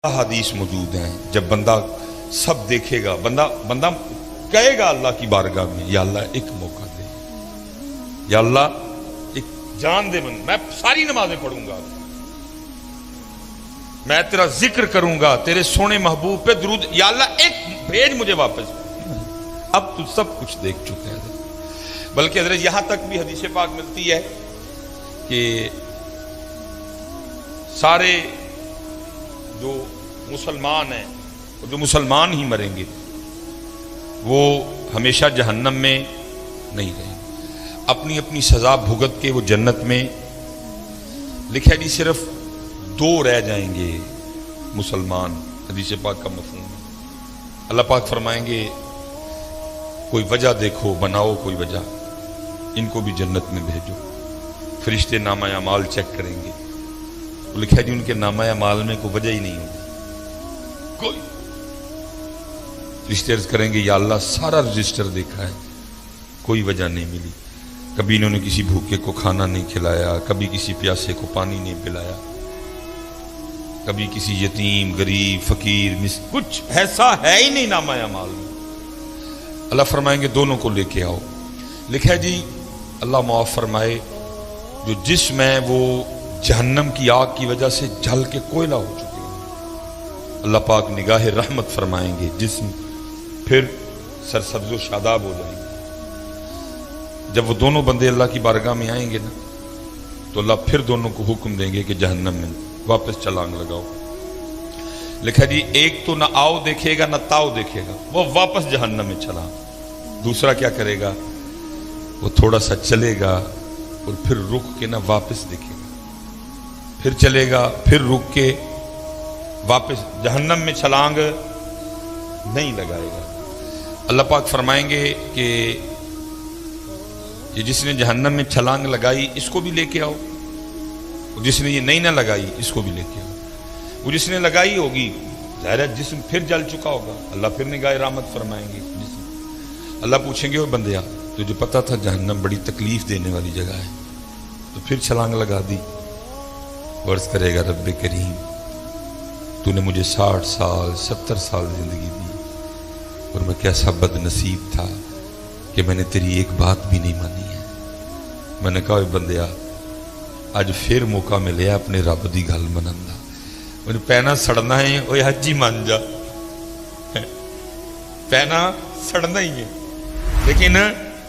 حدیث موجود ہیں جب بندہ سب دیکھے گا بندہ کہے گا اللہ کی بارگاہ میں یا اللہ ایک موقع دے، یا اللہ ایک جان دے، میں ساری نمازیں پڑھوں گا، میں تیرا ذکر کروں گا، تیرے سونے محبوب پہ درود، یا اللہ ایک بھیج مجھے واپس۔ اب تو سب کچھ دیکھ چکے ہیں، بلکہ حضرت یہاں تک بھی حدیث پاک ملتی ہے کہ سارے جو مسلمان ہیں، جو مسلمان ہی مریں گے وہ ہمیشہ جہنم میں نہیں رہیں گے، اپنی اپنی سزا بھگت کے وہ جنت میں۔ لکھا جی صرف 2 رہ جائیں گے مسلمان، حدیث پاک کا مفہوم ہے۔ اللہ پاک فرمائیں گے کوئی وجہ دیکھو، بناؤ کوئی وجہ، ان کو بھی جنت میں بھیجو۔ فرشتے نامہ اعمال چیک کریں گے، لکھا جی ان کے نامہ اعمال میں کوئی وجہ ہی نہیں ہوگی، کوئی۔ رشتے عرض کریں گے یا اللہ سارا رجسٹر دیکھا ہے، کوئی وجہ نہیں ملی، کبھی انہوں نے کسی بھوکے کو کھانا نہیں کھلایا، کبھی کسی پیاسے کو پانی نہیں پلایا، کبھی کسی یتیم غریب فقیر کچھ ایسا ہے ہی نہیں نامہ اعمال میں۔ اللہ فرمائیں گے دونوں کو لے کے آؤ۔ لکھا جی اللہ معاف فرمائے جو جسم ہے وہ جہنم کی آگ کی وجہ سے جل کے کوئلہ ہو چکے ہیں، اللہ پاک نگاہ رحمت فرمائیں گے، جسم پھر سرسبز و شاداب ہو جائیں گے۔ جب وہ دونوں بندے اللہ کی بارگاہ میں آئیں گے نا تو اللہ پھر دونوں کو حکم دیں گے کہ جہنم میں واپس چھلانگ لگاؤ۔ لکھا جی ایک تو نہ آؤ دیکھے گا نہ تاؤ دیکھے گا، وہ واپس جہنم میں چھلانگ۔ دوسرا کیا کرے گا، وہ تھوڑا سا چلے گا اور پھر رک کے نہ واپس دیکھے گا، پھر چلے گا، پھر رک کے واپس جہنم میں چھلانگ نہیں لگائے گا۔ اللہ پاک فرمائیں گے کہ یہ جس نے جہنم میں چھلانگ لگائی اس کو بھی لے کے آؤ، جس نے یہ نہیں نہ لگائی اس کو بھی لے کے آؤ۔ وہ جس نے لگائی ہوگی ظاہر ہے جسم پھر جل چکا ہوگا، اللہ پھر نگاہ رحمت فرمائیں گے جسم۔ اللہ پوچھیں گے وہ بندیا تجھے پتا تھا جہنم بڑی تکلیف دینے والی جگہ ہے تو پھر چھلانگ لگا دی؟ عرض کرے گا رب کریم تو نے مجھے 60 سال 70 سال زندگی دی اور میں کیسا بد نصیب تھا کہ میں نے تیری ایک بات بھی نہیں مانی ہے۔ میں نے کہا اے بندیا اج پھر موقع ملیا اپنے رب دی گل منن دا، میں پینا سڑنا ہے، اوے حجی مان جا، پینا سڑنا ہی ہے لیکن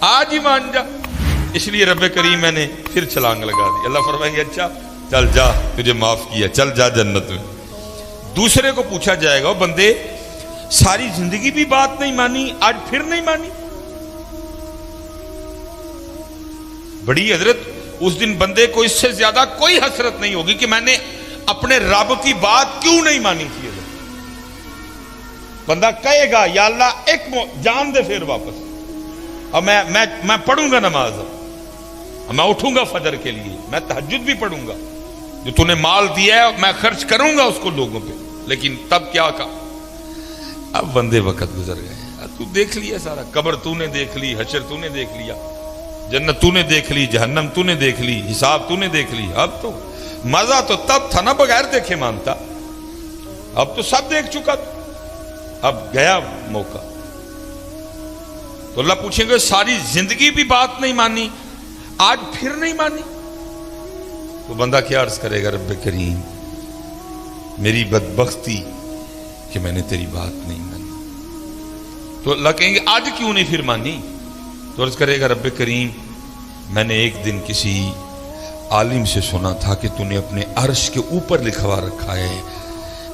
آج ہی مان جا۔ اس لیے رب کریم میں نے پھر چھلانگ لگا دی۔ اللہ فرمائیں گے اچھا چل جا تجھے معاف کیا، چل جا جنت میں۔ دوسرے کو پوچھا جائے گا بندے ساری زندگی بھی بات نہیں مانی، آج پھر نہیں مانی؟ بڑی حضرت اس دن بندے کو اس سے زیادہ کوئی حسرت نہیں ہوگی کہ میں نے اپنے رب کی بات کیوں نہیں مانی تھی۔ بندہ کہے گا یا اللہ ایک جان دے پھر واپس، اب میں پڑھوں گا نماز، میں اٹھوں گا فجر کے لیے، میں تہجد بھی پڑھوں گا، جو تو نے مال دیا ہے میں خرچ کروں گا اس کو لوگوں پہ، لیکن تب کیا کہا؟ اب بندے وقت گزر گئے، تو دیکھ لیا سارا، قبر تو نے دیکھ لی، حشر تو نے دیکھ لیا، جنت تو نے دیکھ لی، جہنم تو نے دیکھ لی، حساب تو نے دیکھ لی۔ اب تو مزہ تو تب تھا نا بغیر دیکھے مانتا، اب تو سب دیکھ چکا تھا، اب گیا موقع۔ تو اللہ پوچھیں گے ساری زندگی بھی بات نہیں مانی، آج پھر نہیں مانی؟ تو بندہ کیا عرض کرے گا رب کریم میری بدبختی کہ میں نے تیری بات نہیں مانی۔ تو اللہ کہیں گے آج کیوں نہیں پھر مانی؟ تو عرض کرے گا رب کریم میں نے ایک دن کسی عالم سے سنا تھا کہ تو نے اپنے عرش کے اوپر لکھوا رکھا ہے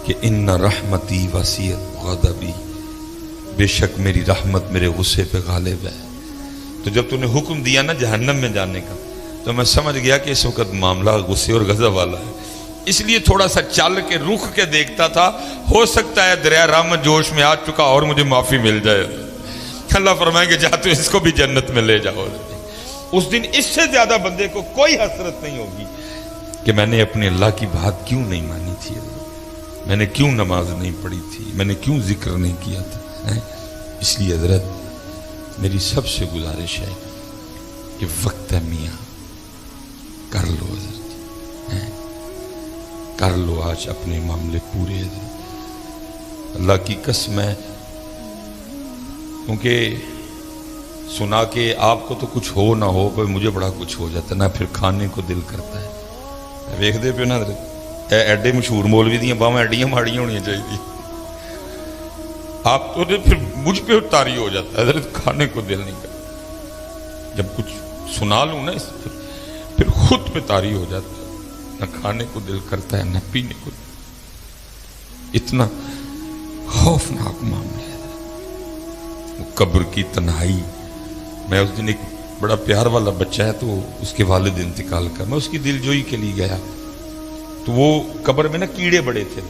کہ ان رحمتی وسیعت غضبی، بے شک میری رحمت میرے غصے پہ غالب ہے۔ تو جب تو نے حکم دیا نا جہنم میں جانے کا تو میں سمجھ گیا کہ اس وقت معاملہ غصے اور غضب والا ہے، اس لیے تھوڑا سا چل کے رخ کے دیکھتا تھا، ہو سکتا ہے دریا رحمت جوش میں آ چکا اور مجھے معافی مل جائے۔ اللہ فرمائیں گے جا تو اس کو بھی جنت میں لے جاؤ۔ اس دن اس سے زیادہ بندے کو کوئی حسرت نہیں ہوگی کہ میں نے اپنے اللہ کی بات کیوں نہیں مانی تھی، میں نے کیوں نماز نہیں پڑھی تھی، میں نے کیوں ذکر نہیں کیا تھا۔ اس لیے حضرت میری سب سے گزارش ہے کہ وقت ہے میاں کر لو حضرت، کر لو آج اپنے معاملے پورے حضرت۔ اللہ کی قسم ہے، کیونکہ سنا کے آپ کو تو کچھ ہو نہ ہو پر مجھے بڑا کچھ ہو جاتا ہے نا، پھر کھانے کو دل کرتا ہے۔ ویکھ دے پیو نا ایڈے مشہور مولوی دیاں باواں ایڈیاں ماڑیاں ہونی چاہیے، آپ تو پھر مجھ پہ تاری ہو جاتا ہے حضرت، کھانے کو دل نہیں کرتا۔ جب کچھ سنا لوں نا اس پھر خود پہ تاری ہو جاتا ہے، نہ کھانے کو دل کرتا ہے نہ پینے کو دل۔ اتنا خوفناک معاملہ ہے وہ قبر کی تنہائی۔ میں اس دن ایک بڑا پیار والا بچہ ہے تو اس کے والد انتقال کر، میں اس کی دل جوئی کے لیے گیا تو وہ قبر میں نا کیڑے بڑے تھے،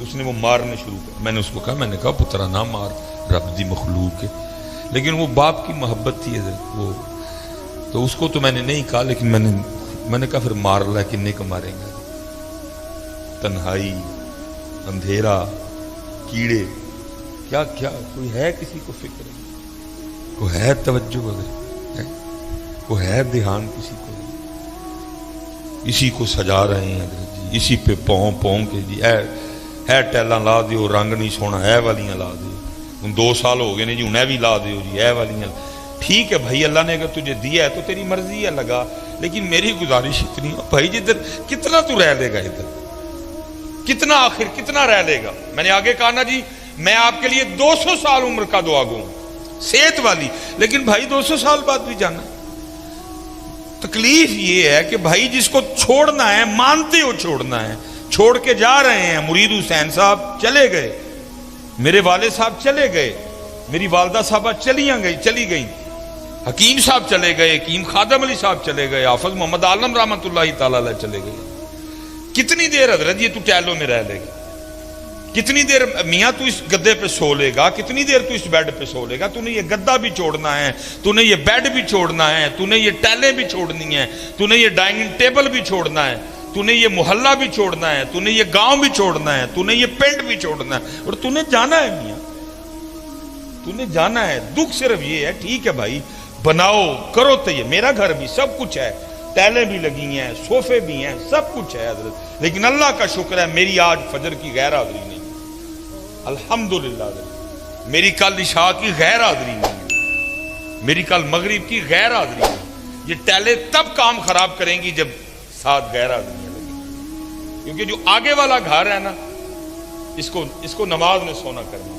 اس نے وہ مارنے شروع کر۔ میں نے اس کو کہا، میں نے کہا پترا نہ مار، رب دی مخلوق ہے، لیکن وہ باپ کی محبت تھی وہ، تو اس کو تو میں نے نہیں کہا، لیکن میں نے کہا پھر مار لا، کنے کو ماریں گا؟ تنہائی، اندھیرا، کیڑے، کیا کیا کوئی ہے کسی کو فکر؟ کوئی ہے توجہ وغیرہ؟ کوئی ہے دھیان کسی کو؟ اسی کو سجا رہے ہیں جی، اسی پہ پاؤں کے جی ہے ٹیلاں لا دیو، رنگ نہیں سونا، ہے والیاں لا دیو، ان 2 سال ہو گئے نے جی، انہیں بھی لا دیو جی، ہے والیاں۔ ٹھیک ہے بھائی، اللہ نے اگر تجھے دیا ہے تو تیری مرضی ہے لگا، لیکن میری گزارش اتنی ہے بھائی جدھر کتنا تو رہ لے گا، ادھر کتنا، آخر کتنا رہ لے گا؟ میں نے آگے کہا نا جی، میں آپ کے لیے 200 سال عمر کا دعا گو ہوں، صحت والی، لیکن بھائی 200 سال بعد بھی جانا۔ تکلیف یہ ہے کہ بھائی جس کو چھوڑنا ہے، مانتے ہو چھوڑنا ہے، چھوڑ کے جا رہے ہیں۔ مرید حسین صاحب چلے گئے، میرے والد صاحب چلے گئے، میری والدہ صاحبہ چلی گئیں، حکیم صاحب چلے گئے، حکیم خادم علی صاحب چلے گئے، حافظ محمد عالم رحمۃ اللہ تعالی علیہ چلے گئے۔ کتنی دیر حضرت یہ تو ٹیلوں میں رہ لے گا؟ کتنی دیر میاں تو اس گدے پہ سو لے گا؟ کتنی دیر تو اس بیڈ پہ سو لے گا؟ تو نے یہ گدا بھی چھوڑنا ہے، تو نے یہ بیڈ بھی چھوڑنا ہے، تو نے یہ ٹیلیں بھی چھوڑنی ہیں، تو نے یہ ڈائننگ ٹیبل بھی چھوڑنا ہے، تو نے یہ محلہ بھی چھوڑنا ہے، تو نے یہ گاؤں بھی چھوڑنا ہے، تو نے یہ پنڈ بھی چھوڑنا ہے، اور تو نے جانا ہے میاں، تو نے جانا ہے۔ دکھ صرف یہ ہے، ٹھیک ہے بھائی بناؤ کرو تو، یہ میرا گھر بھی سب کچھ ہے، ٹیلیں بھی لگی ہیں، صوفے بھی ہیں، سب کچھ ہے حضرت، لیکن اللہ کا شکر ہے میری آج فجر کی غیر حاضری نہیں، الحمدللہ میری کل عشاء کی غیر حاضری نہیں، میری کل مغرب کی غیر حاضری نہیں۔ یہ ٹیلیں تب کام خراب کریں گی جب ساتھ غیر حاضریاں لگیں، کیونکہ جو آگے والا گھر ہے نا، اس کو نماز میں سونا کرنا